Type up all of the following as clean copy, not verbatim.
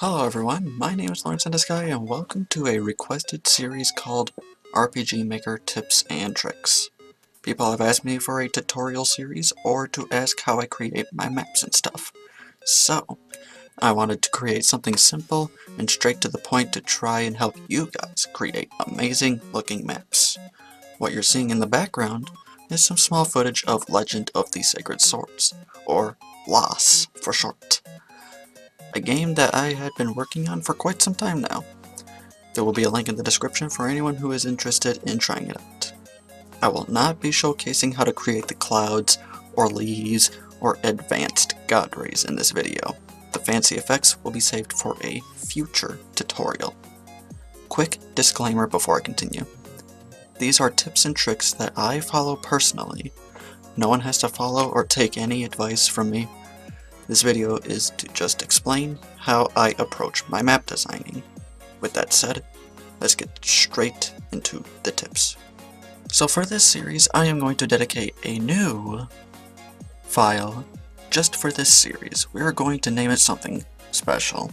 Hello everyone, my name is Lawrence Sky and welcome to a requested series called RPG Maker Tips and Tricks. People have asked me for a tutorial series or to ask how I create my maps and stuff. So, I wanted to create something simple and straight to the point to try and help you guys create amazing looking maps. What you're seeing in the background is some small footage of Legend of the Sacred Swords, or LOS for short. A game that I had been working on for quite some time now. There will be a link in the description for anyone who is interested in trying it out. I will not be showcasing how to create the clouds, or leaves, or advanced god rays in this video. The fancy effects will be saved for a future tutorial. Quick disclaimer before I continue. These are tips and tricks that I follow personally. No one has to follow or take any advice from me. This video is to just explain how I approach my map designing. With that said, let's get straight into the tips. So for this series, I am going to dedicate a new file just for this series. We are going to name it something special.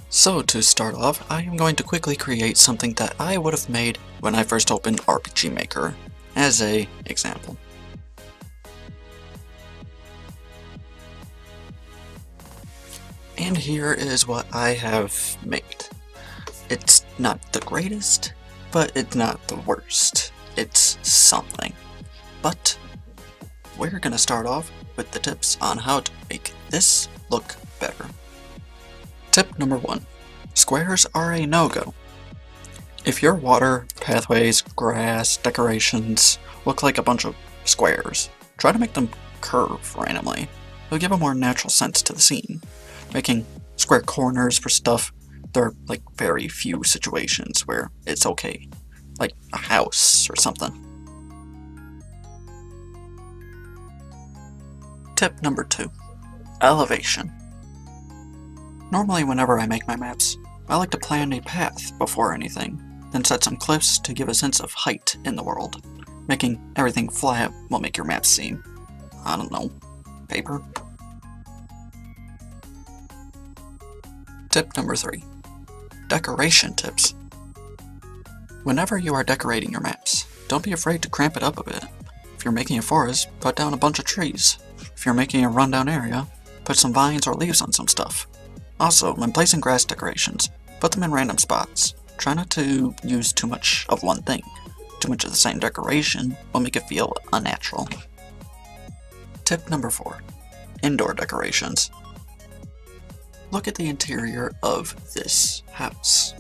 So to start off, I am going to quickly create something that I would have made when I first opened RPG Maker, as an example. And here is what I have made. It's not the greatest, but it's not the worst. It's something. But we're gonna start off with the tips on how to make this look better. Tip number 1. Squares are a no-go. If your water, pathways, grass, decorations look like a bunch of squares, try to make them curve randomly. It'll give a more natural sense to the scene. Making square corners for stuff, there are like very few situations where it's okay. Like a house or something. Tip number 2. Elevation. Normally whenever I make my maps, I like to plan a path before anything, then set some cliffs to give a sense of height in the world. Making everything flat will make your map seem, I don't know, paper? Tip number 3. Decoration tips. Whenever you are decorating your maps, don't be afraid to cramp it up a bit. If you're making a forest, put down a bunch of trees. If you're making a rundown area, put some vines or leaves on some stuff. Also, when placing grass decorations, put them in random spots. Try not to use too much of one thing. Too much of the same decoration will make it feel unnatural. Tip number 4. Indoor decorations. Look at the interior of this house.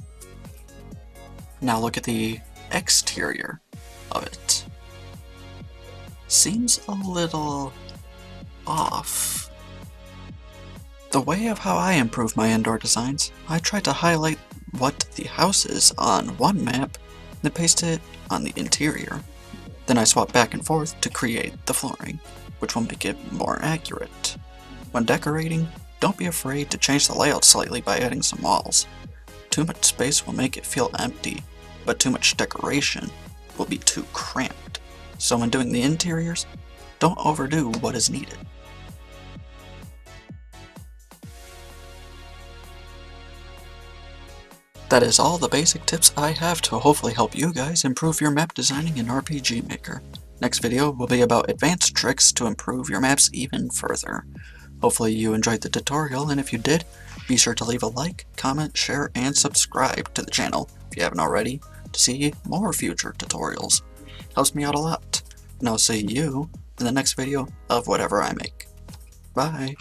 Now look at the exterior of it. Seems a little off. The way of how I improve my indoor designs, I try to highlight what the house is on one map, then paste it on the interior. Then I swap back and forth to create the flooring, which will make it more accurate. When decorating, don't be afraid to change the layout slightly by adding some walls. Too much space will make it feel empty, but too much decoration will be too cramped. So when doing the interiors, don't overdo what is needed. That is all the basic tips I have to hopefully help you guys improve your map designing in RPG Maker. Next video will be about advanced tricks to improve your maps even further. Hopefully you enjoyed the tutorial, and if you did, be sure to leave a like, comment, share, and subscribe to the channel if you haven't already to see more future tutorials. Helps me out a lot. And I'll see you in the next video of whatever I make. Bye!